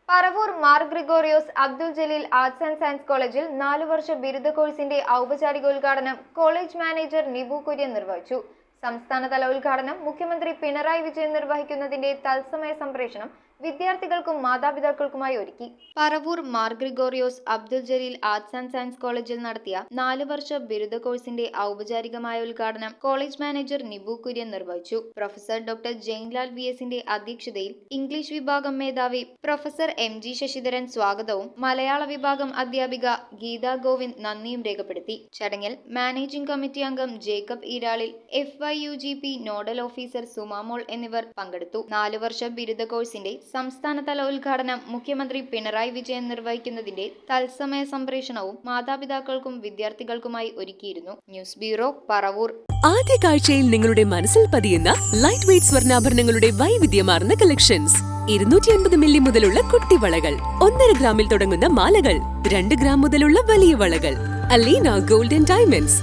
Paravur Mar Gregorios Abdul Jaleel arts and science കോളേജിൽ 4 വർഷ ബിരുദ കോഴ്സിന്റെ ഔപചാരിക ഉദ്ഘാടനം കോളേജ് മാനേജർ നിബു കുര്യൻ നിർവഹിച്ചു. സംസ്ഥാനതല ഉദ്ഘാടനം മുഖ്യമന്ത്രി പിണറായി വിജയൻ നിർവഹിക്കുന്നതിന്റെ തത്സമയ സംപ്രേഷണം വിദ്യാർത്ഥികൾക്കും മാതാപിതാക്കൾക്കുമായി ഒരുക്കി. Paravur Mar Gregorios Abdul Jaleel arts and science കോളേജിൽ നടത്തിയ 4 വർഷ ബിരുദ കോഴ്സിന്റെ ഔപചാരികമായ ഉദ്ഘാടനം കോളേജ് മാനേജർ നിബു കുര്യൻ നിർവഹിച്ചു. പ്രൊഫസർ ഡോക്ടർ ജയൻലാൽ VSന്റെ അധ്യക്ഷതയിൽ ഇംഗ്ലീഷ് വിഭാഗം മേധാവി പ്രൊഫസർ MG ശശിധരൻ സ്വാഗതവും മലയാള വിഭാഗം അധ്യാപിക ഗീതാ ഗോവിന്ദ് നന്ദിയും രേഖപ്പെടുത്തി. ചടങ്ങിൽ മാനേജിംഗ് കമ്മിറ്റി അംഗം Jacob Eeralil, FYUGP nodal officer Sumamol എന്നിവർ പങ്കെടുത്തു. 4 വർഷ ബിരുദ കോഴ്സിന്റെ സംസ്ഥാനതല ഉദ്ഘാടനം മുഖ്യമന്ത്രി പിണറായി വിജയൻ നിർവഹിക്കുന്നതിന്റെ തത്സമയ സംപ്രേഷണവും മാതാപിതാക്കൾക്കും വിദ്യാർത്ഥികൾക്കുമായി ഒരുക്കിയിരുന്നു. News bureau, Paravur. ആദ്യ കാഴ്ചയിൽ നിങ്ങളുടെ മനസ്സിൽ പതിയുന്ന ലൈറ്റ് വെയ്റ്റ് സ്വർണ്ണാഭരണങ്ങളുടെ വൈവിധ്യമാർന്ന കളക്ഷൻസ്. 250 മില്ലി മുതലുള്ള കുട്ടിവളകൾ, 1.5 ഗ്രാമിൽ തുടങ്ങുന്ന മാലകൾ, 2 ഗ്രാം മുതലുള്ള വലിയ വളകൾ. Aleena golden diamonds,